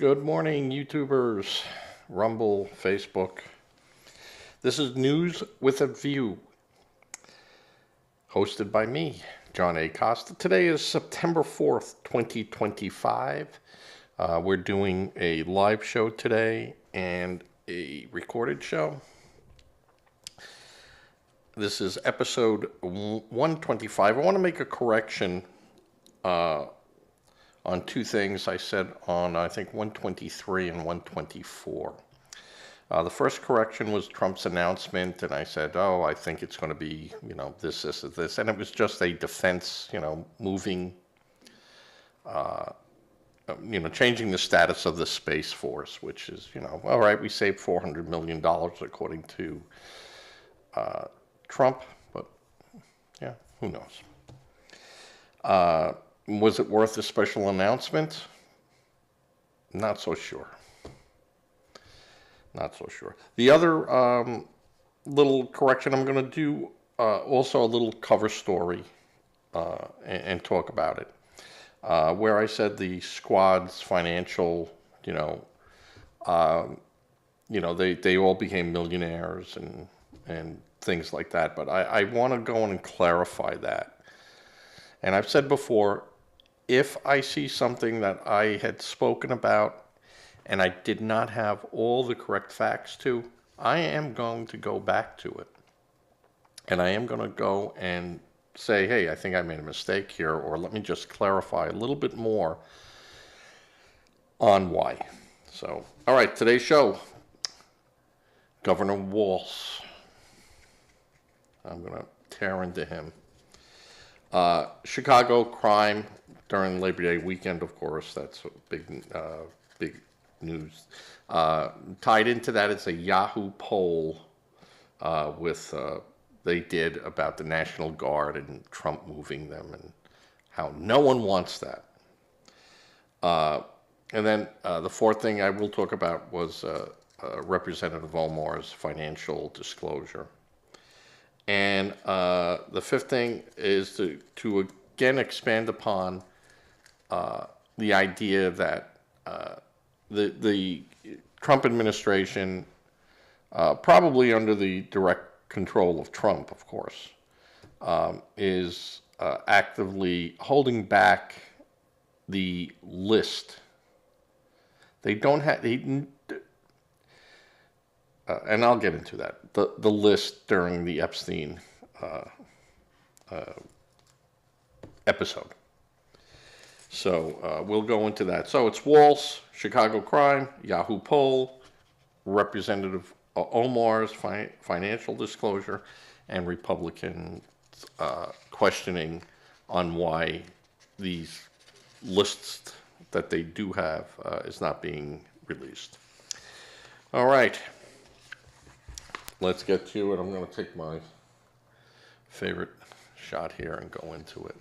Good morning, YouTubers, Rumble, Facebook. This is News with a View, hosted by me, John A. Costa. Today is September 4th, 2025. We're doing a live show today and a recorded show. This is episode 125. I want to make a correction on two things I said on, I think, 123 and 124. The first correction was Trump's announcement, and I said, oh, I think it's going to be, this, and it was just a defense, moving, changing the status of the Space Force, which is, all right, we saved $400 million according to Trump, but yeah, who knows? Was it worth a special announcement? Not so sure. Not so sure. The other little correction I'm going to do, also a little cover story and talk about it, where I said the squad's financial, they all became millionaires and things like that. But I want to go in and clarify that. And I've said before, if I see something that I had spoken about and I did not have all the correct facts to, I am going to go back to it. And I am going to go and say, hey, I think I made a mistake here, or let me just clarify a little bit more on why. So, all right, today's show, Governor Walz. I'm going to tear into him. Chicago crime during Labor Day weekend, of course, that's big news. Tied into that is a Yahoo poll they did about the National Guard and Trump moving them and how no one wants that. And then the fourth thing I will talk about was Representative Omar's financial disclosure. And the fifth thing is to again expand upon the idea that the Trump administration, probably under the direct control of Trump, of course, is actively holding back the list. They don't have, and I'll get into that, the list during the Epstein episode. So we'll go into that. So it's Walz, Chicago crime, Yahoo poll, Representative Omar's financial disclosure, and Republican questioning on why these lists that they do have is not being released. All right. Let's get to it. I'm going to take my favorite shot here and go into it.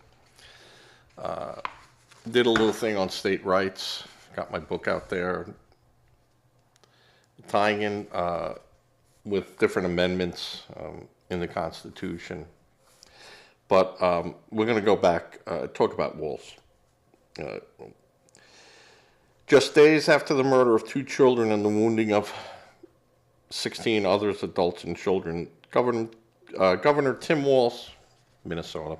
Did a little thing on state rights. Got my book out there, tying in with different amendments in the Constitution. But we're going to go back, talk about Walz. Just days after the murder of 2 children and the wounding of 16 others, adults and children, Governor Tim Walz, Minnesota,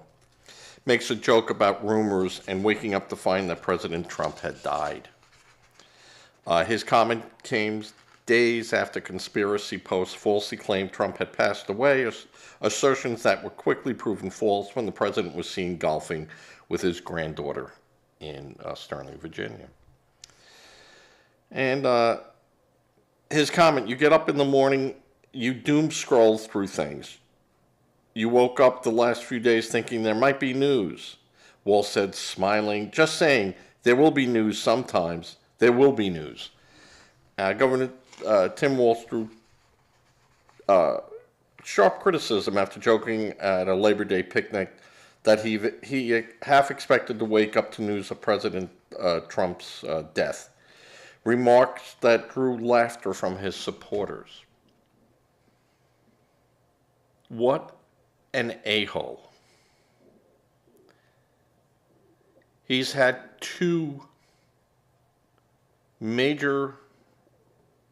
makes a joke about rumors and waking up to find that President Trump had died. His comment came days after conspiracy posts falsely claimed Trump had passed away, assertions that were quickly proven false when the president was seen golfing with his granddaughter in Sterling, Virginia. And his comment, you get up in the morning, you doom scroll through things. You woke up the last few days thinking there might be news. Walz said, smiling, just saying, there will be news sometimes. There will be news. Governor Tim Walz drew sharp criticism after joking at a Labor Day picnic that he half expected to wake up to news of President Trump's death. Remarks that drew laughter from his supporters. What an a-hole. He's had 2 major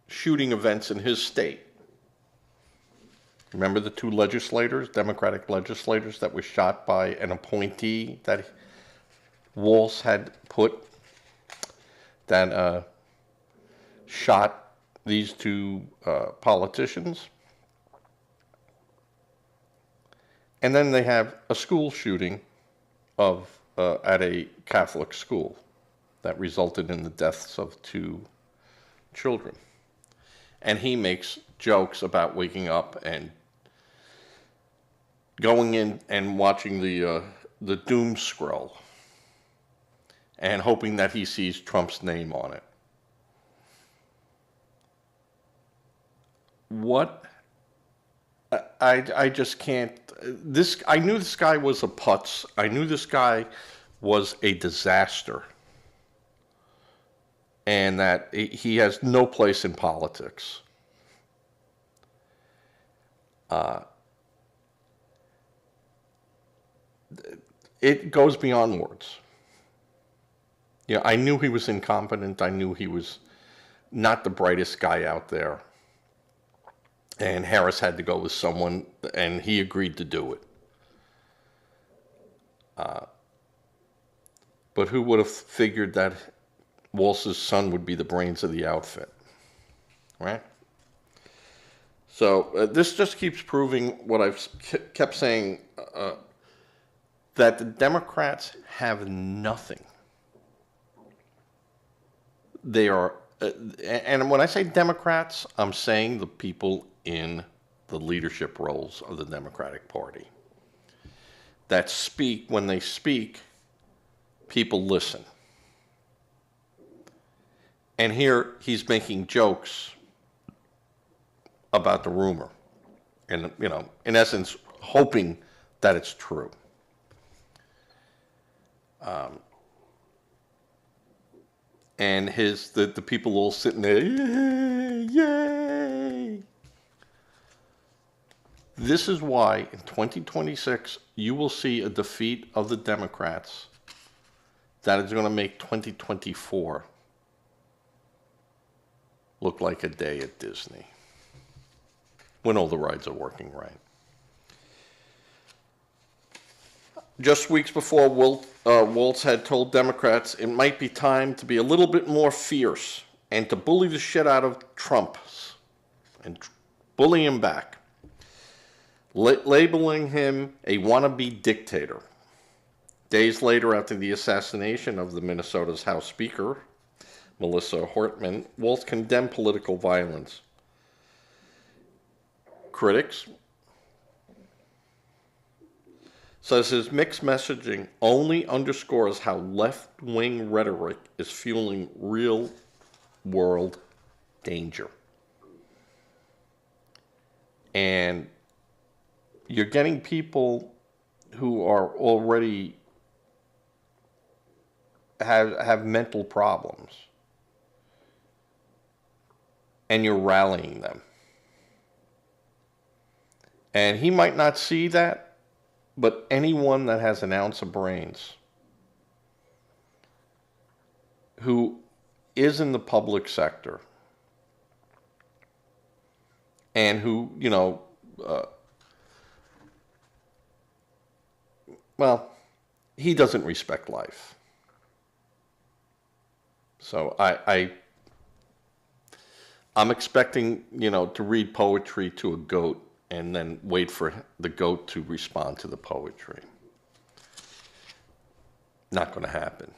shooting events in his state. Remember the two legislators, Democratic legislators, that were shot by an appointee that Walz had put, that shot these two politicians? And then they have a school shooting at a Catholic school that resulted in the deaths of two children. And he makes jokes about waking up and going in and watching the doom scroll and hoping that he sees Trump's name on it. What? I just can't. I knew this guy was a putz. I knew this guy was a disaster. And that he has no place in politics. It goes beyond words. Yeah, I knew he was incompetent. I knew he was not the brightest guy out there. And Harris had to go with someone, and he agreed to do it. But who would have figured that Walz's son would be the brains of the outfit, right? So this just keeps proving what I've kept saying, that the Democrats have nothing. They are, and when I say Democrats, I'm saying the people in the leadership roles of the Democratic Party that speak. When they speak, people listen. And here he's making jokes about the rumor, and in essence, hoping that it's true. And the people all sitting there, yay, yay. This is why in 2026 you will see a defeat of the Democrats that is going to make 2024 look like a day at Disney when all the rides are working right. Just weeks before, Walz had told Democrats it might be time to be a little bit more fierce and to bully the shit out of Trump and bully him back, labeling him a wannabe dictator. Days later, after the assassination of the Minnesota's House Speaker, Melissa Hortman, Walz condemned political violence. Critics says his mixed messaging only underscores how left-wing rhetoric is fueling real-world danger. And you're getting people who are already have mental problems, and you're rallying them. And he might not see that, but anyone that has an ounce of brains who is in the public sector and who, he doesn't respect life. So I'm expecting, to read poetry to a goat and then wait for the goat to respond to the poetry. Not going to happen.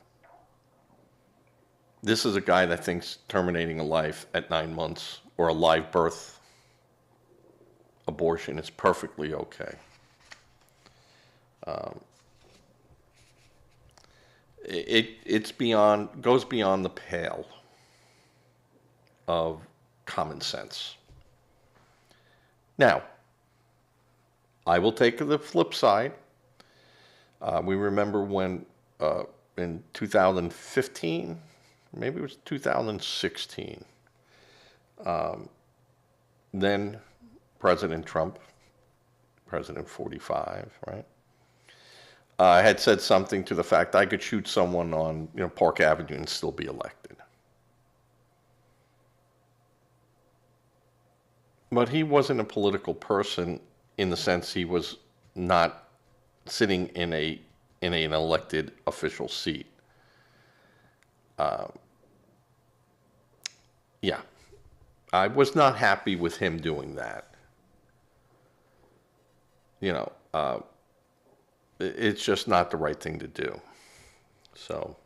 This is a guy that thinks terminating a life at 9 months or a live birth abortion is perfectly okay. It goes beyond the pale of common sense. Now, I will take the flip side. We remember when in 2015, maybe it was 2016, then President Trump, President 45, right? Had said something to the fact I could shoot someone on Park Avenue and still be elected. But he wasn't a political person in the sense he was not sitting in an elected official seat. Yeah, I was not happy with him doing that. You know, it's just not the right thing to do. So,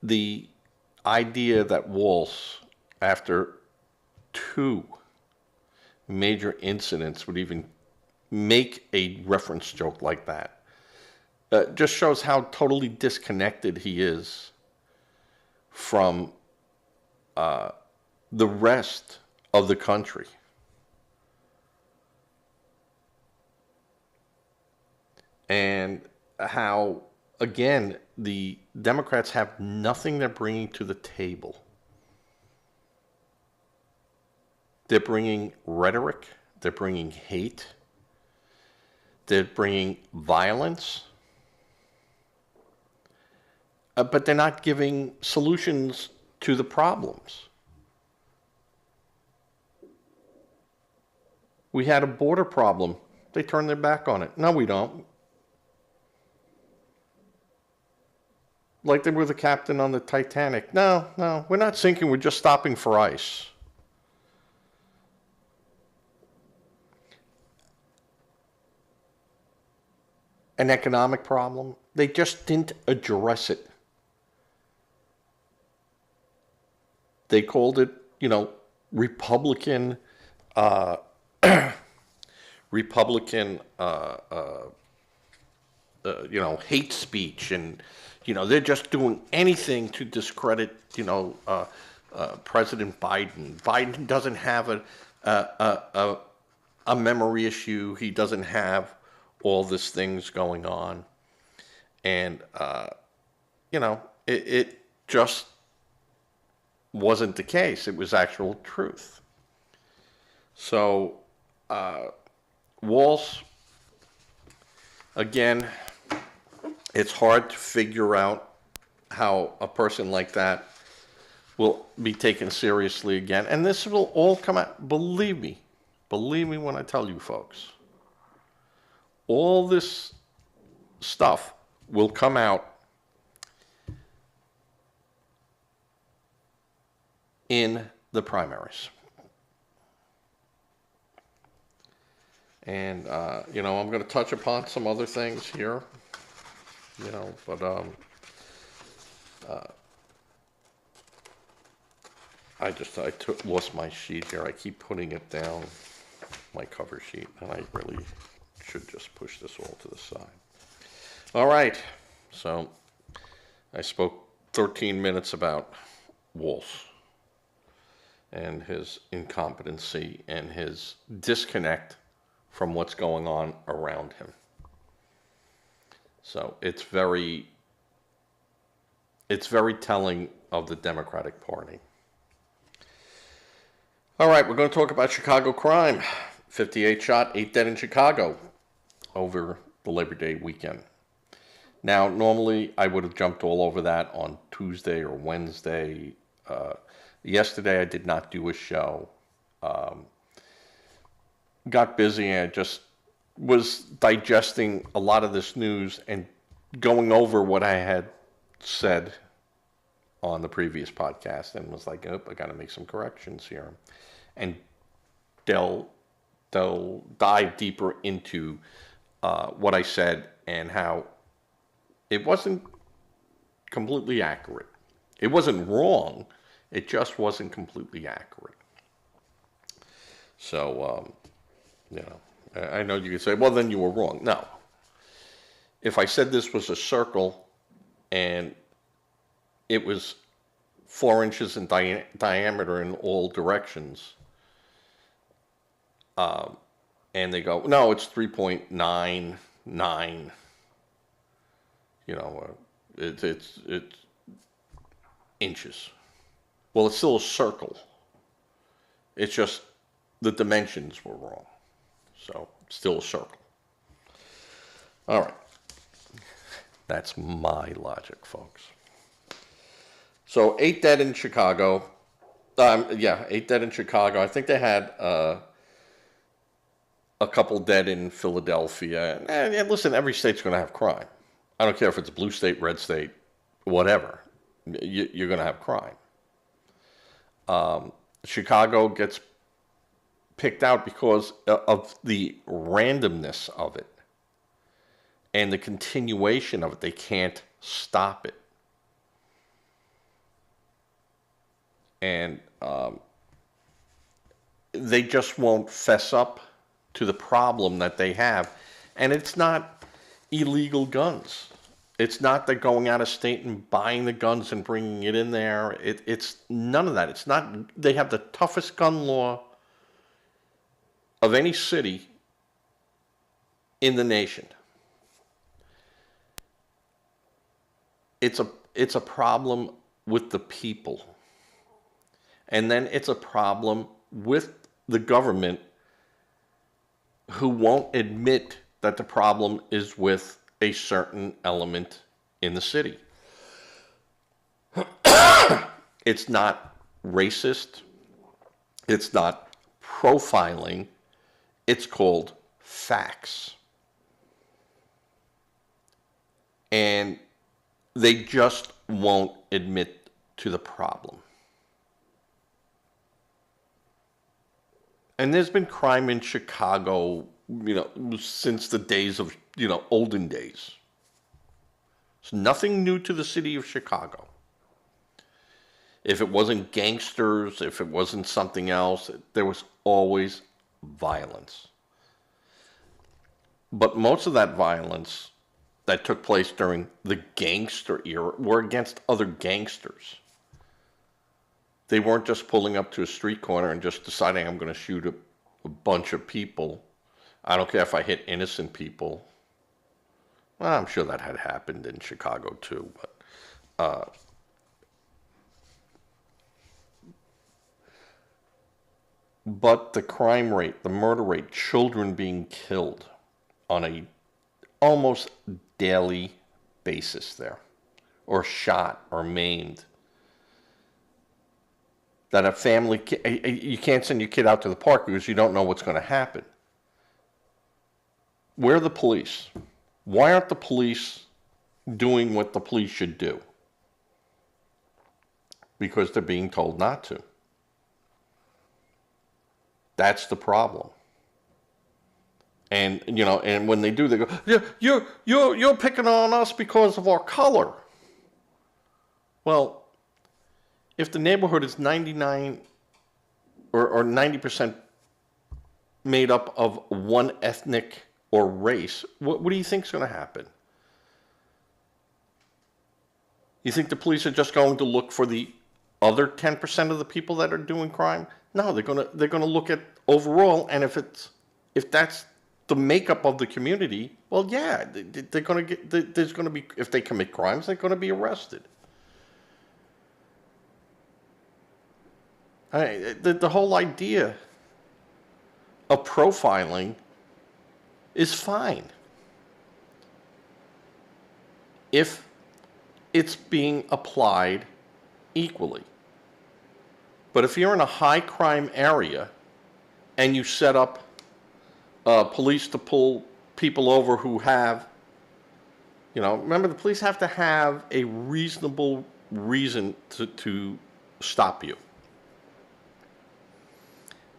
the idea that Walsh, after two major incidents, would even make a reference joke like that just shows how totally disconnected he is from the rest of the country. And how, again, the Democrats have nothing they're bringing to the table. They're bringing rhetoric, they're bringing hate, they're bringing violence, but they're not giving solutions to the problems. We had a border problem. They turned their back on it. No, we don't. Like they were the captain on the Titanic. No, we're not sinking. We're just stopping for ice. An economic problem. They just didn't address it. They called it, Republican, hate speech, and they're just doing anything to discredit, President Biden. Biden doesn't have a memory issue. He doesn't have all these things going on, and it just wasn't the case. It was actual truth. So Walsh, again, it's hard to figure out how a person like that will be taken seriously again. And this will all come out, believe me when I tell you folks, all this stuff will come out in the primaries. And, I'm going to touch upon some other things here, but I lost my sheet here. I keep putting it down, my cover sheet, and I really should just push this all to the side. All right, so I spoke 13 minutes about Walsh and his incompetency and his disconnect from what's going on around him. So it's very telling of the Democratic Party. All right, we're going to talk about Chicago crime. 58 shot, 8 dead in Chicago over the Labor Day weekend. Now, normally I would have jumped all over that on Tuesday or Wednesday. Yesterday I did not do a show. Got busy and I just was digesting a lot of this news and going over what I had said on the previous podcast, and was like, I got to make some corrections here. And they'll dive deeper into what I said and how it wasn't completely accurate. It wasn't wrong. It just wasn't completely accurate. So, I know you could say, well, then you were wrong. No. If I said this was a circle and it was 4 inches in diameter in all directions, and they go, no, it's 3.99, it's inches. Well, it's still a circle. It's just the dimensions were wrong. So, still a circle. All right. That's my logic, folks. So 8 dead in Chicago. Yeah, 8 dead in Chicago. I think they had a couple dead in Philadelphia. And listen, every state's going to have crime. I don't care if it's a blue state, red state, whatever. You're going to have crime. Chicago gets picked out because of the randomness of it and the continuation of it. They can't stop it. And they just won't fess up to the problem that they have. And it's not illegal guns. It's not they're going out of state and buying the guns and bringing it in there. It's none of that. It's not. They have the toughest gun law of any city in the nation. It's a problem with the people. And then it's a problem with the government, who won't admit that the problem is with a certain element in the city. It's not racist. It's not profiling. It's called facts. And they just won't admit to the problem. And there's been crime in Chicago, since the days of, olden days. It's nothing new to the city of Chicago. If it wasn't gangsters, if it wasn't something else, there was always violence. But most of that violence that took place during the gangster era were against other gangsters. They weren't just pulling up to a street corner and just deciding, I'm going to shoot a bunch of people. I don't care if I hit innocent people. Well, I'm sure that had happened in Chicago too, but the crime rate, the murder rate, children being killed on a almost daily basis there, or shot or maimed. That a family, you can't send your kid out to the park because you don't know what's going to happen. Where are the police? Why aren't the police doing what the police should do? Because they're being told not to. That's the problem. And and when they do, they go, you're picking on us because of our color. Well, if the neighborhood is 99 or 90% made up of one ethnic or race, what do you think is going to happen? You think the police are just going to look for the other 10% of the people that are doing crime? No, they're going to look at overall, and if that's the makeup of the community, well, yeah, they're going to get. There's going to be, if they commit crimes, they're going to be arrested. The whole idea of profiling is fine if it's being applied equally. But if you're in a high crime area and you set up police to pull people over who have, remember, the police have to have a reasonable reason to stop you.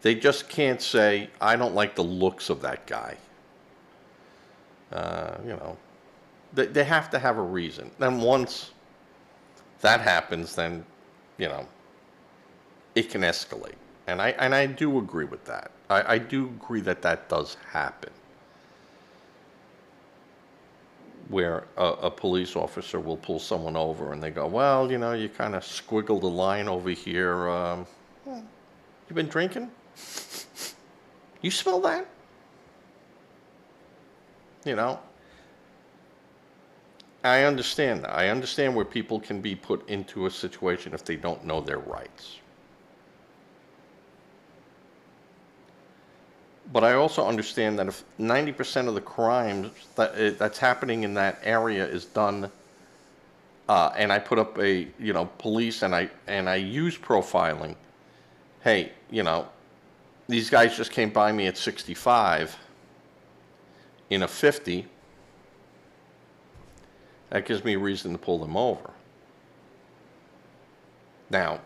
They just can't say, I don't like the looks of that guy. They have to have a reason. Then once that happens, then, it can escalate. And I do agree with that. I do agree that does happen. Where a police officer will pull someone over and they go, well, you kind of squiggled a line over here. You been drinking? You smell that? I understand that. I understand where people can be put into a situation if they don't know their rights. But I also understand that if 90% of the crimes that's happening in that area is done and I put up a, police, and I use profiling. Hey, these guys just came by me at 65 in a 50. That gives me a reason to pull them over. Now,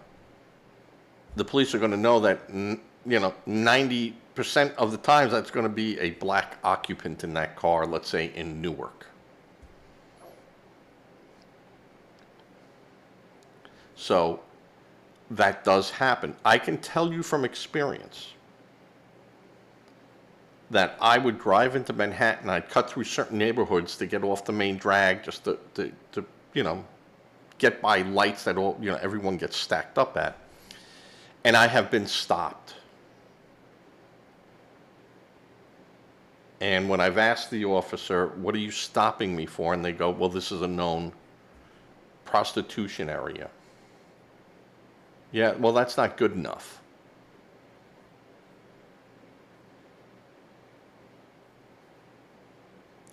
the police are going to know that, 90% of the times that's going to be a black occupant in that car, let's say in Newark. So that does happen. I can tell you from experience that I would drive into Manhattan, I'd cut through certain neighborhoods to get off the main drag, just to get by lights that everyone gets stacked up at. And I have been stopped. And when I've asked the officer, what are you stopping me for? And they go, well, this is a known prostitution area. Yeah, well, that's not good enough.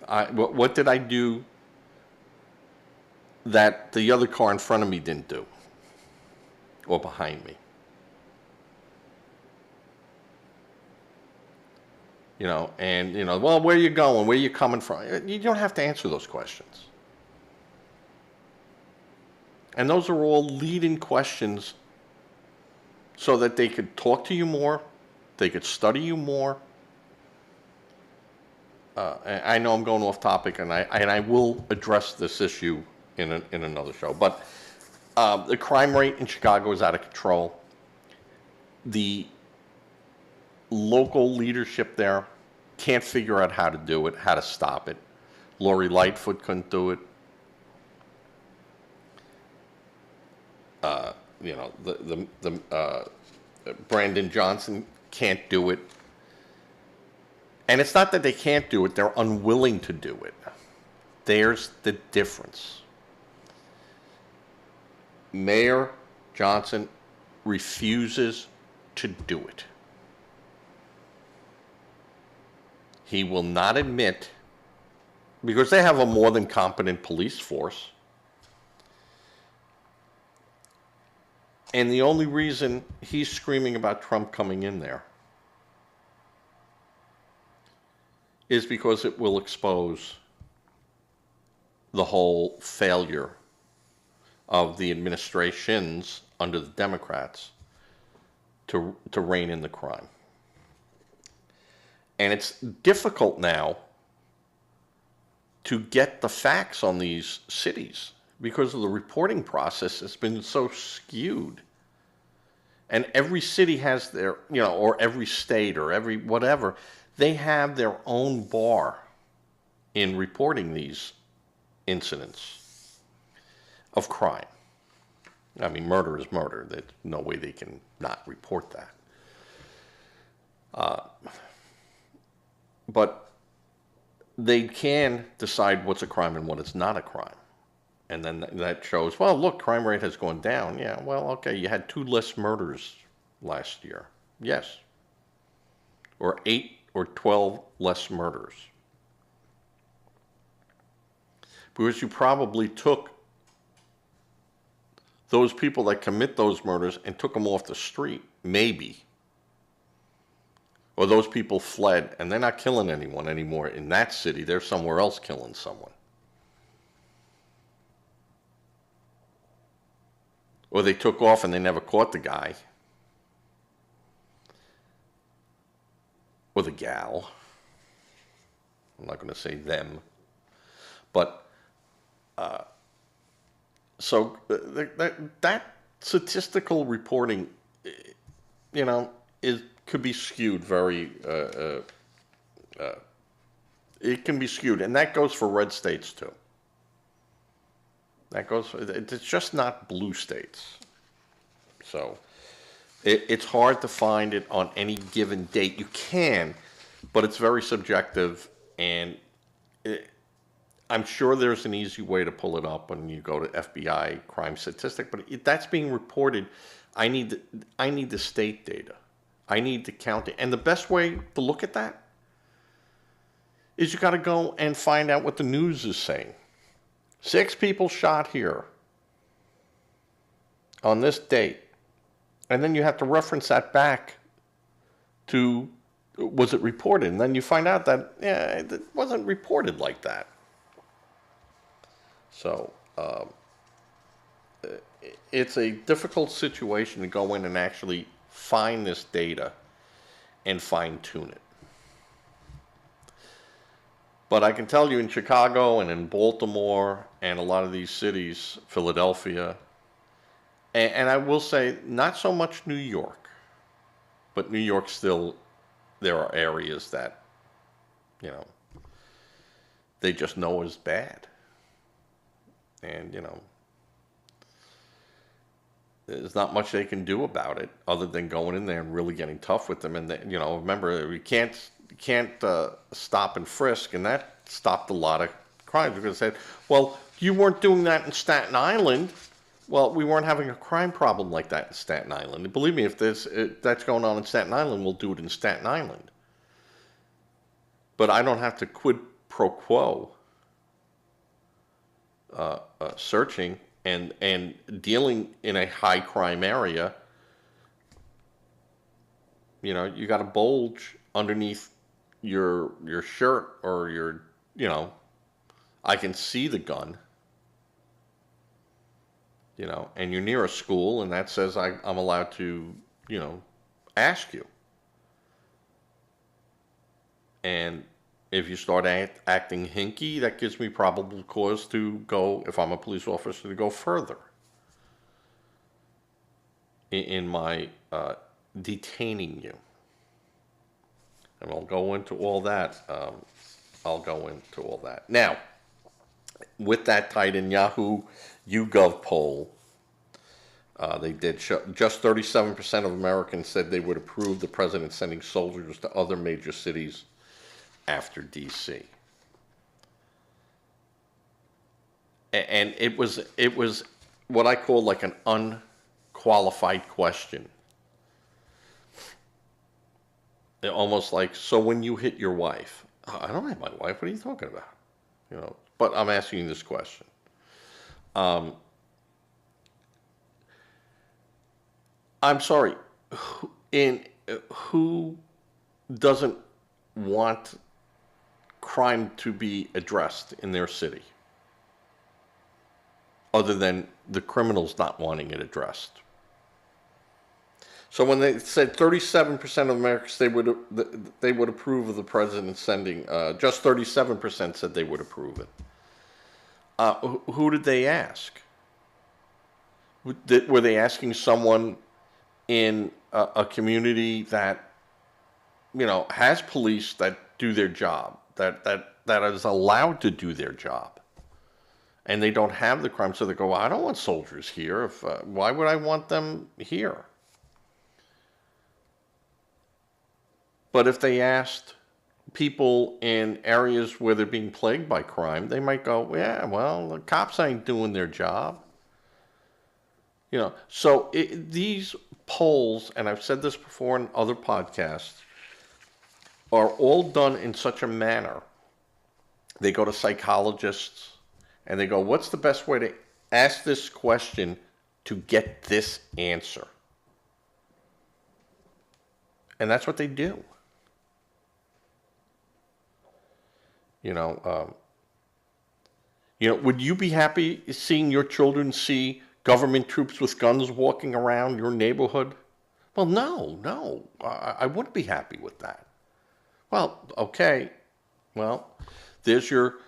What did I do that the other car in front of me didn't do? Or behind me? Well, where are you going? Where are you coming from? You don't have to answer those questions. And those are all lead-in questions so that they could talk to you more, they could study you more. I know I'm going off topic, and I will address this issue in another show. But the crime rate in Chicago is out of control. The local leadership there can't figure out how to do it, how to stop it. Lori Lightfoot couldn't do it. Brandon Johnson can't do it. And it's not that they can't do it, they're unwilling to do it. There's the difference. Mayor Johnson refuses to do it. He will not admit, because they have a more than competent police force. And the only reason he's screaming about Trump coming in there is because it will expose the whole failure of the administrations under the Democrats to rein in the crime. And it's difficult now to get the facts on these cities because of the reporting process has been so skewed. And every city has their, or every state or every whatever, they have their own bar in reporting these incidents of crime. I mean, murder is murder. There's no way they can not report that. But they can decide what's a crime and what is not a crime. And then that shows, well, look, crime rate has gone down. Yeah, well, okay, you had 2 less murders last year. Yes. Or 8 or 12 less murders. Because you probably took those people that commit those murders and took them off the street, maybe. Or those people fled, and they're not killing anyone anymore in that city. They're somewhere else killing someone. Or they took off and they never caught the guy. Or the gal. I'm not going to say them. But, so that statistical reporting, could be skewed very, it can be skewed. And that goes for red states too. It's just not blue states. So it's hard to find it on any given date. You can, but it's very subjective, and I'm sure there's an easy way to pull it up when you go to FBI crime statistic, but that's being reported. I need the state data. I need to count it. And the best way to look at that is you got to go and find out what the news is saying. 6 people shot here. on this date. And then you have to reference that back to, was it reported? And then you find out that, yeah, it wasn't reported like that. So it's a difficult situation to go in and actually find this data and fine-tune it. But I can tell you in Chicago and in Baltimore and a lot of these cities, Philadelphia, and I will say not so much New York, but New York still, there are areas that, you know, they just know is bad. And, you know, there's not much they can do about it other than going in there and really getting tough with them. And, they, you know, remember, you can't stop and frisk, and that stopped a lot of crimes. Because they said, well, you weren't doing that in Staten Island. Well, we weren't having a crime problem like that in Staten Island. And believe me, if that's going on in Staten Island, we'll do it in Staten Island. But I don't have to quid pro quo searching and dealing in a high crime area. You know, you got a bulge underneath your shirt or your, you know, I can see the gun. You know, and you're near a school, and that says I'm allowed to, you know, ask you. And if you start acting hinky, that gives me probable cause to go, if I'm a police officer, to go further in my detaining you. And I'll go into all that. Now, with that tied in, Yahoo YouGov poll, they did show just 37% of Americans said they would approve the president sending soldiers to other major cities after D.C. And it was what I call like an unqualified question. Almost like, so when you hit your wife, I don't hit my wife. What are you talking about? You know, but I'm asking you this question. I'm sorry, who doesn't want crime to be addressed in their city, other than the criminals not wanting it addressed? So when they said 37% of Americans they would approve of the president sending, just 37% said they would approve it. Who did they ask? Were they asking someone in a community that, you know, has police that do their job, that is allowed to do their job, and they don't have the crime, so they go, well, I don't want soldiers here. Why would I want them here? But if they asked people in areas where they're being plagued by crime, they might go, yeah, well, the cops ain't doing their job. You know, so these polls, and I've said this before in other podcasts, are all done in such a manner. They go to psychologists and they go, what's the best way to ask this question to get this answer? And that's what they do. You know, would you be happy seeing your children see government troops with guns walking around your neighborhood? Well, no, I wouldn't be happy with that. Well, okay, well, there's your,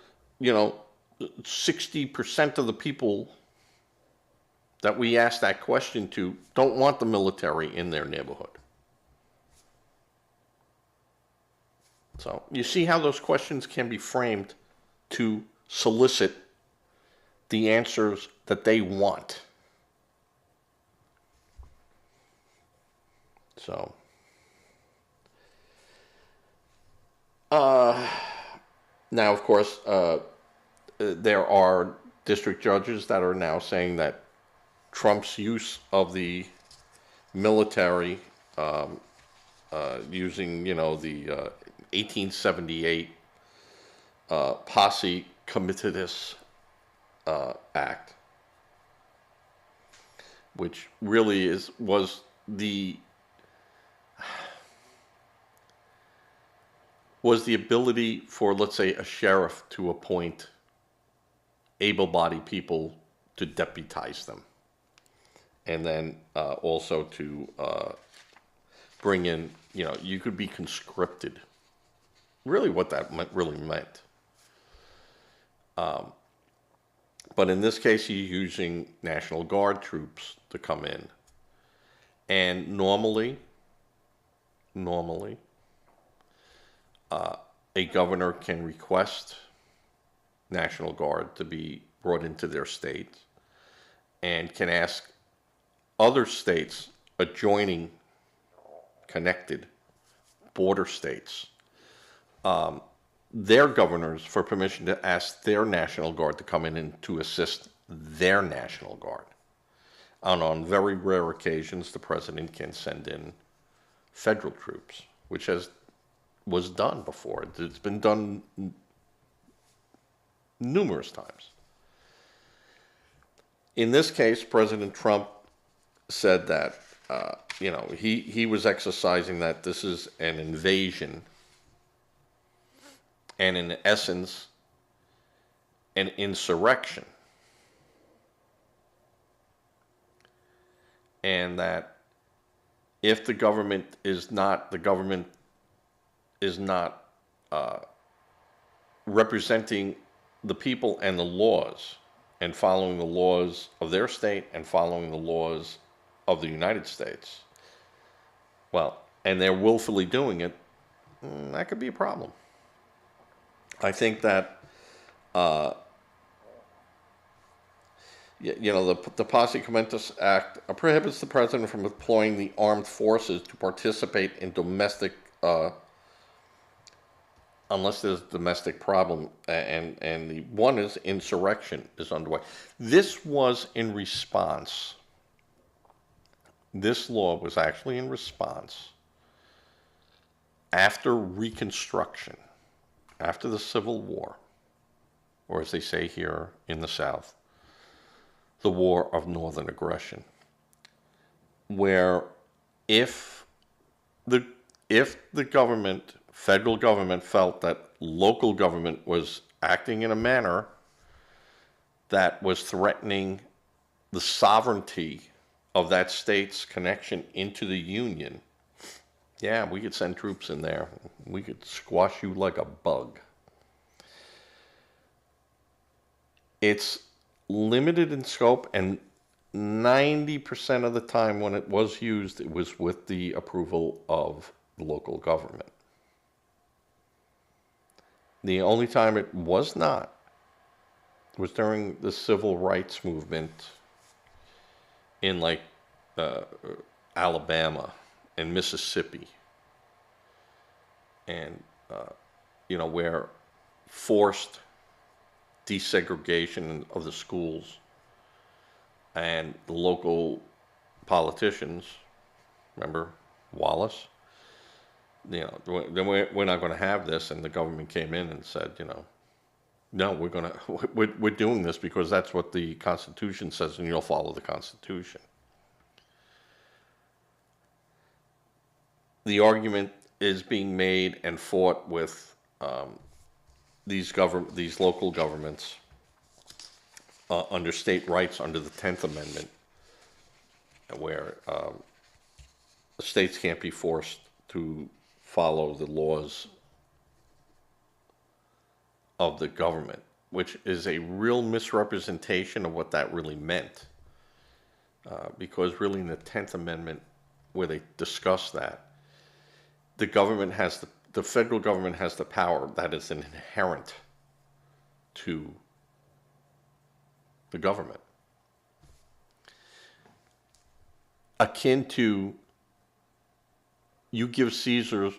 60% of the people that we ask that question to don't want the military in their neighborhood. So you see how those questions can be framed to solicit the answers that they want. So, now, of course, there are district judges that are now saying that Trump's use of the military, using, the 1878 Posse Comitatus Act, which really was the ability for, let's say, a sheriff to appoint able-bodied people to deputize them, and then also to bring in, you could be conscripted. Really, what that really meant. But in this case, he's using National Guard troops to come in, and normally, a governor can request National Guard to be brought into their state and can ask other states adjoining, connected border states, their governors for permission to ask their National Guard to come in and to assist their National Guard. And on very rare occasions, the president can send in federal troops, which was done before. It's been done numerous times. In this case, President Trump said that he was exercising that this is an invasion, and in essence, an insurrection, and that if the government is not representing the people and the laws, and following the laws of their state and following the laws of the United States, well, and they're willfully doing it, that could be a problem. I think that the Posse Comitatus Act prohibits the president from employing the armed forces to participate in domestic, unless there's a domestic problem, and the one is insurrection is underway. This was in response. This law was actually in response after Reconstruction, after the Civil War, or as they say here in the South, the War of Northern Aggression, where if the government, federal government, felt that local government was acting in a manner that was threatening the sovereignty of that state's connection into the Union, yeah, we could send troops in there. We could squash you like a bug. It's limited in scope, and 90% of the time when it was used, it was with the approval of the local government. The only time it was not was during the civil rights movement in Alabama and Mississippi, and where forced desegregation of the schools, and the local politicians, remember Wallace, then we're not going to have this, and the government came in and said, no, we're doing this because that's what the Constitution says, and you'll follow the Constitution. The argument is being made and fought with these local governments under state rights under the 10th Amendment, where states can't be forced to follow the laws of the government, which is a real misrepresentation of what that really meant. Because really in the 10th Amendment, where they discuss that, the federal government has the power that is inherent to the government. Akin to, you give Caesar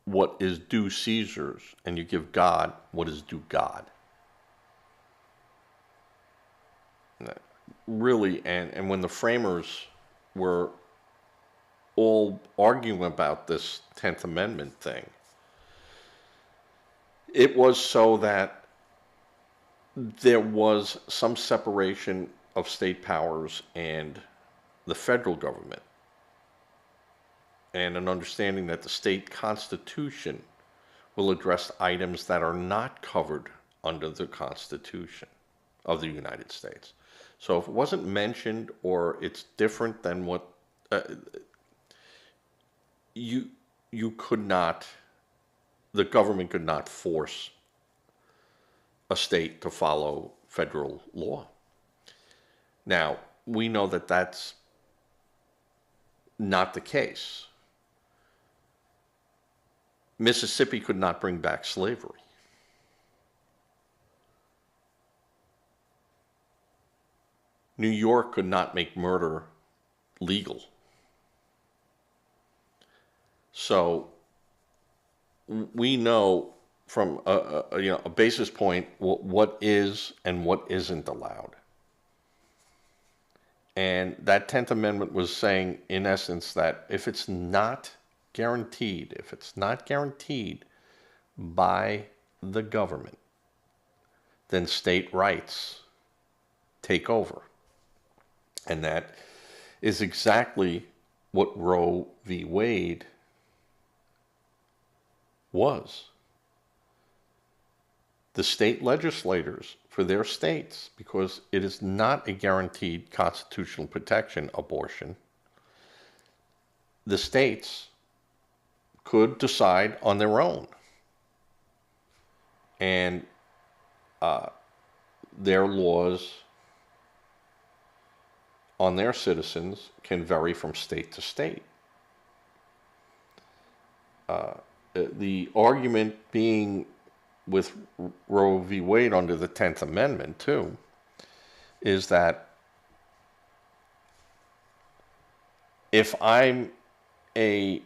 what is due Caesar's, and you give God what is due God. Really, and when the framers were all arguing about this 10th Amendment thing, it was so that there was some separation of state powers and the federal government and an understanding that the state constitution will address items that are not covered under the Constitution of the United States. So if it wasn't mentioned or it's different than what you could not, the government could not force a state to follow federal law. Now, we know that that's not the case. Mississippi could not bring back slavery. New York could not make murder legal. So we know from a basis point what is and what isn't allowed. And that 10th Amendment was saying, in essence, that if it's not guaranteed by the government, then state rights take over. And that is exactly what Roe v. Wade was. The state legislators for their states, because it is not a guaranteed constitutional protection, abortion, the states could decide on their own. And their laws on their citizens can vary from state to state. The argument being with Roe v. Wade under the 10th Amendment, too, is that if I'm a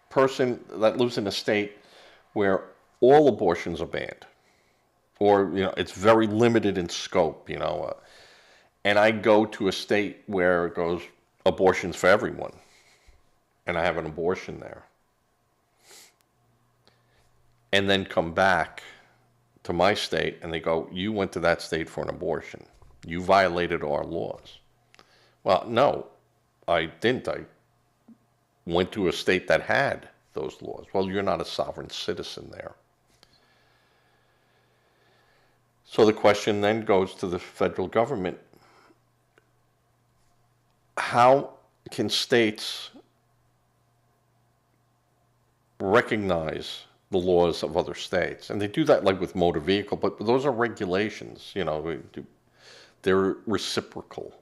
person that lives in a state where all abortions are banned, or it's very limited in scope, and I go to a state where it goes abortions for everyone, and I have an abortion there, and then come back to my state and they go, you went to that state for an abortion. You violated our laws. Well, no, I didn't. I went to a state that had those laws. Well, you're not a sovereign citizen there. So the question then goes to the federal government. How can states recognize the laws of other states? And they do that like with motor vehicle, but those are regulations, they're reciprocal.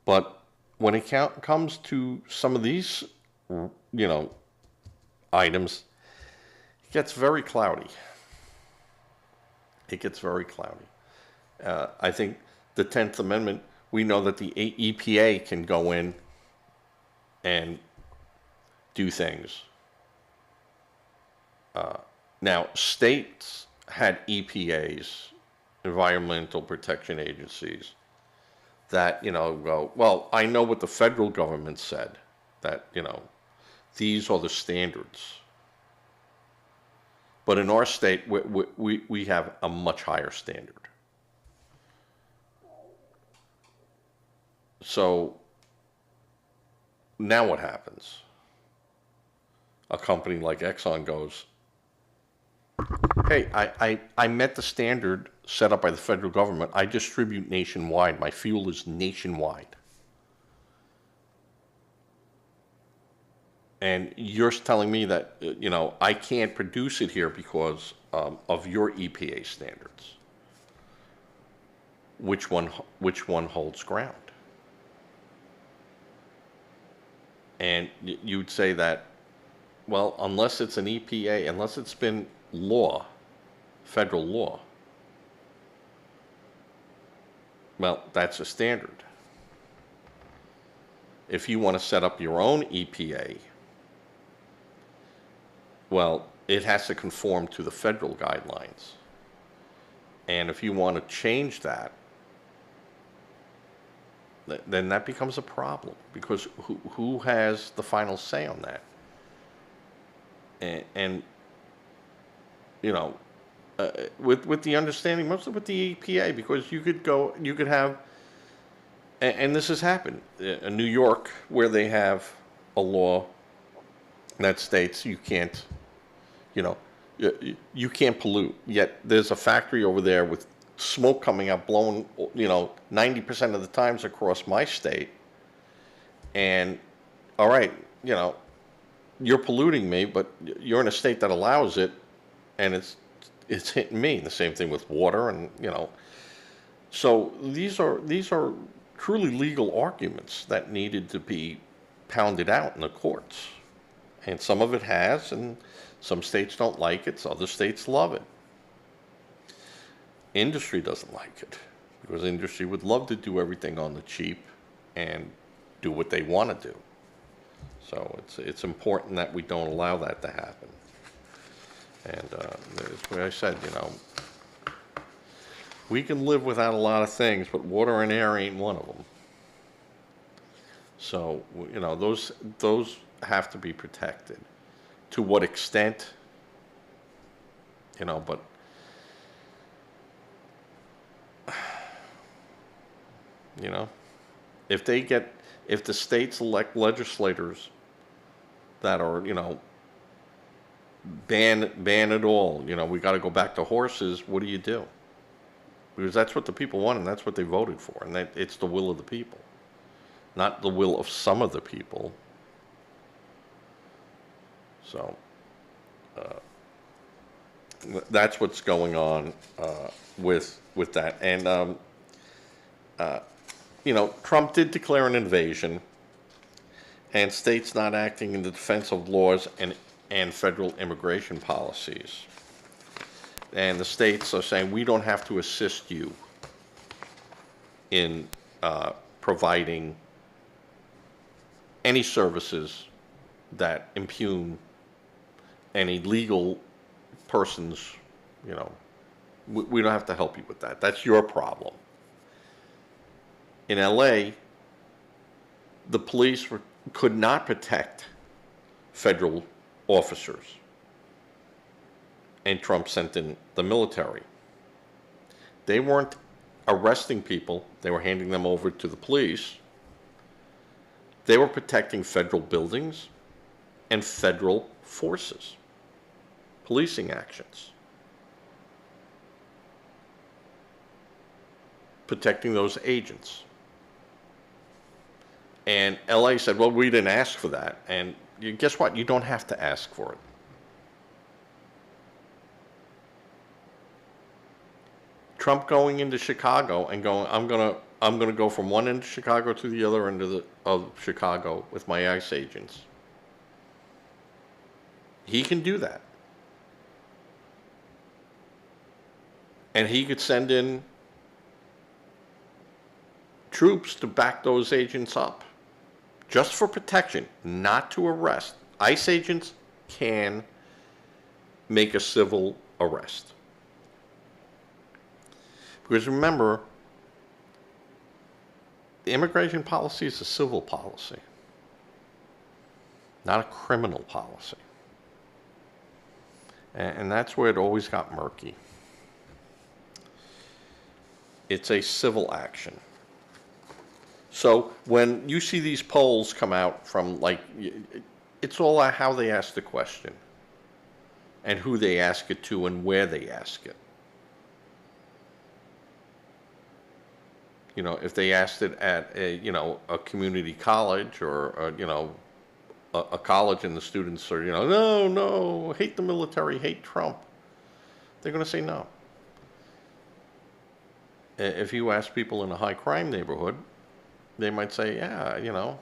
But when it comes to some of these, items, it gets very cloudy. It gets very cloudy. I think the 10th Amendment, we know that the EPA can go in and do things. Now, states had EPAs, environmental protection agencies, that, go, well, I know what the federal government said, that, these are the standards. But in our state, we have a much higher standard. So now what happens? A company like Exxon goes, hey, I met the standard set up by the federal government. I distribute nationwide. My fuel is nationwide. And you're telling me that, I can't produce it here because of your EPA standards. Which one holds ground? And you'd say that, well, unless it's an EPA, unless it's been law, federal law, well, that's a standard. If you want to set up your own EPA, well, it has to conform to the federal guidelines. And if you want to change that, then that becomes a problem, because who has the final say on that? And with the understanding, mostly with the EPA, because you could have And this has happened in New York, where they have a law that states you can't, you know, you can't pollute. Yet there's a factory over there with smoke coming out, blowing, 90% of the times across my state. And all right, you're polluting me, but you're in a state that allows it, and it's hitting me. The same thing with water, and So these are truly legal arguments that needed to be pounded out in the courts, and some of it has, and some states don't like it. So other states love it. Industry doesn't like it because industry would love to do everything on the cheap and do what they want to do. So it's important that we don't allow that to happen. And as I said, we can live without a lot of things, but water and air ain't one of them. So those have to be protected. To what extent, but if the states elect legislators that are, ban it all, we got to go back to horses, what do you do? Because that's what the people want, and that's what they voted for, and it's the will of the people, not the will of some of the people. So that's what's going on with that. And Trump did declare an invasion, and states not acting in the defense of laws and federal immigration policies. And the states are saying, we don't have to assist you in providing any services that impugn any legal persons, we don't have to help you with that. That's your problem. In LA, the police could not protect federal officers, and Trump sent in the military. They weren't arresting people, they were handing them over to the police. They were protecting federal buildings and federal forces, policing actions, protecting those agents. And LA said, well, we didn't ask for that. And guess what? You don't have to ask for it. Trump going into Chicago and going, I'm gonna go from one end of Chicago to the other end of Chicago with my ICE agents. He can do that. And he could send in troops to back those agents up, just for protection, not to arrest. ICE agents can make a civil arrest. Because remember, the immigration policy is a civil policy, not a criminal policy. And that's where it always got murky. It's a civil action. So when you see these polls come out from, it's all how they ask the question and who they ask it to and where they ask it. If they asked it at a community college or a college, and the students are no, hate the military, hate Trump, they're going to say no. If you ask people in a high crime neighborhood, they might say, yeah,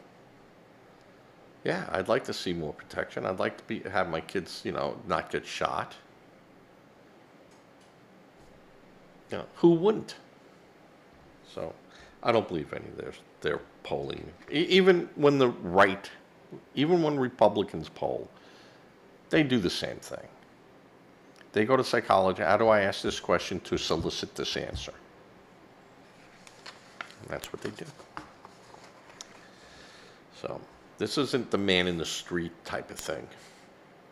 I'd like to see more protection. I'd like to have my kids, not get shot. Who wouldn't? So I don't believe any of their polling. Even when Republicans poll, they do the same thing. They go to psychology. How do I ask this question to solicit this answer? And that's what they do. So this isn't the man in the street type of thing.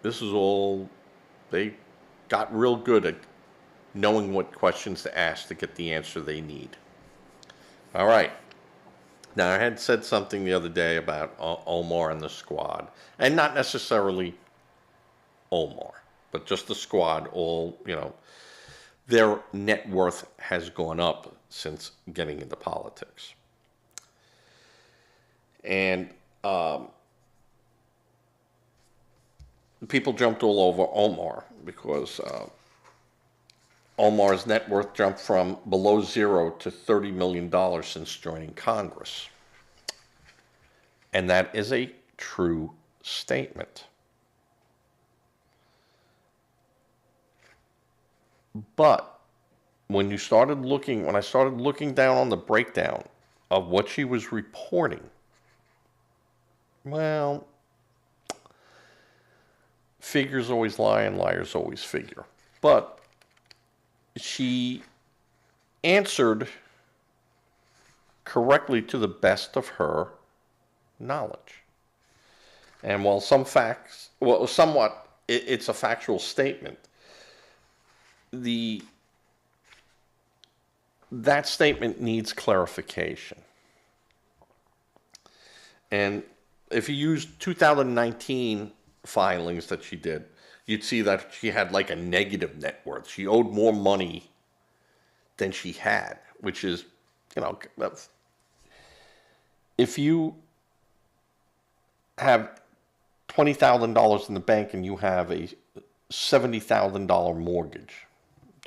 This is all, they got real good at knowing what questions to ask to get the answer they need. All right. Now, I had said something the other day about Omar and the squad, and not necessarily Omar, but just the squad. All, their net worth has gone up since getting into politics. And people jumped all over Omar because Omar's net worth jumped from below zero to $30 million since joining Congress. And that is a true statement. But when I started looking down on the breakdown of what she was reporting, well, figures always lie and liars always figure. But she answered correctly to the best of her knowledge. And while somewhat, it's a factual statement, that statement needs clarification. And if you use 2019 filings that she did, you'd see that she had like a negative net worth. She owed more money than she had, which is, if you have $20,000 in the bank and you have a $70,000 mortgage,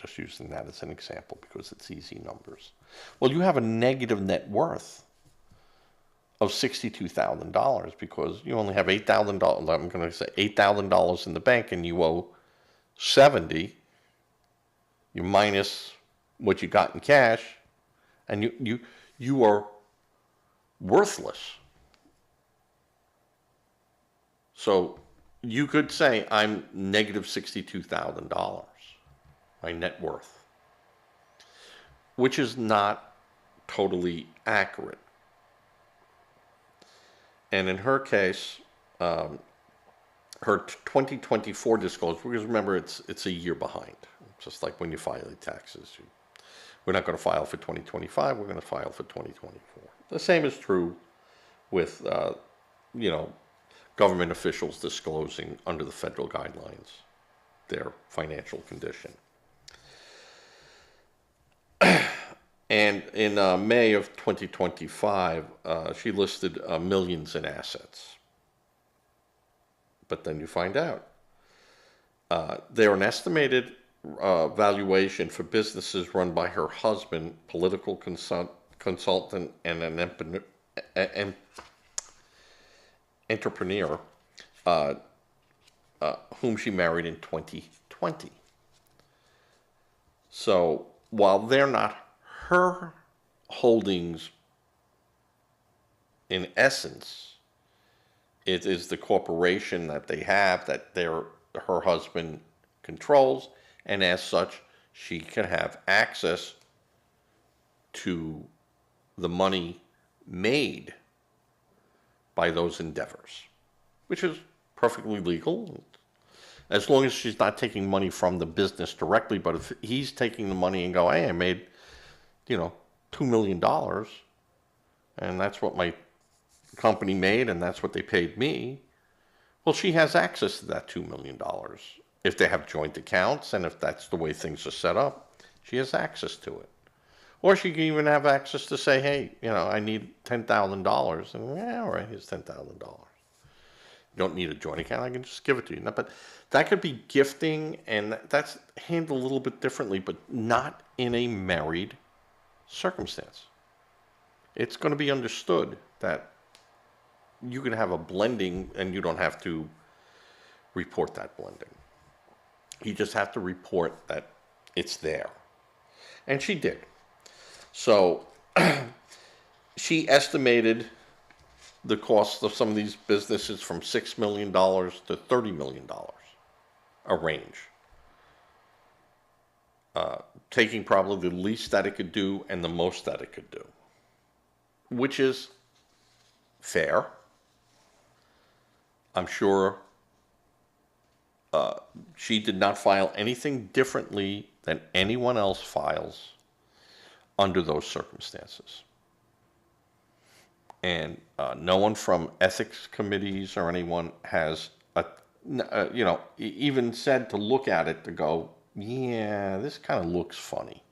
just using that as an example because it's easy numbers. Well, you have a negative net worth of $62,000 because you only have $8,000. I'm going to say $8,000 in the bank, and you owe 70. You minus what you got in cash, and you are worthless. So you could say I'm negative $62,000, my net worth, which is not totally accurate. And in her case, her 2024 disclosure, because remember, it's a year behind. Just like when you file your taxes. We're not going to file for 2025, we're going to file for 2024. The same is true with, government officials disclosing under the federal guidelines their financial condition. And in May of 2025, she listed millions in assets. But then you find out they're an estimated valuation for businesses run by her husband, political consultant, and an entrepreneur, whom she married in 2020. So while they're not her holdings, in essence, it is the corporation that they have that her husband controls, and as such, she can have access to the money made by those endeavors, which is perfectly legal, as long as she's not taking money from the business directly. But if he's taking the money and go, hey, I made, $2 million, and that's what my company made, and that's what they paid me, well, she has access to that $2 million. If they have joint accounts, and if that's the way things are set up, she has access to it. Or she can even have access to say, hey, I need $10,000. And, all right, here's $10,000. You don't need a joint account. I can just give it to you. But that could be gifting, and that's handled a little bit differently, but not in a married circumstance. It's going to be understood that you can have a blending, and you don't have to report that blending. You just have to report that it's there. And she did. So she estimated the cost of some of these businesses from $6 million to $30 million, a range. Taking probably the least that it could do and the most that it could do, which is fair. I'm sure she did not file anything differently than anyone else files under those circumstances. And no one from ethics committees or anyone has, even said to look at it to go, yeah, this kind of looks funny.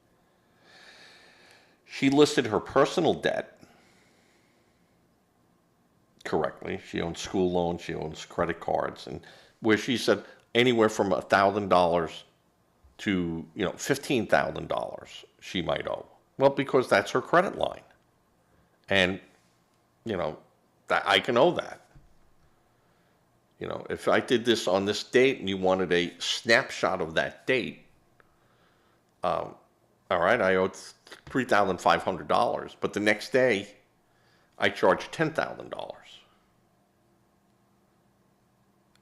She listed her personal debt correctly. She owns school loans, she owns credit cards, and where she said anywhere from $1,000 to $15,000 she might owe. Well, because that's her credit line, and that I can owe that. If I did this on this date and you wanted a snapshot of that date, all right, I owed $3,500, but the next day I charged $10,000.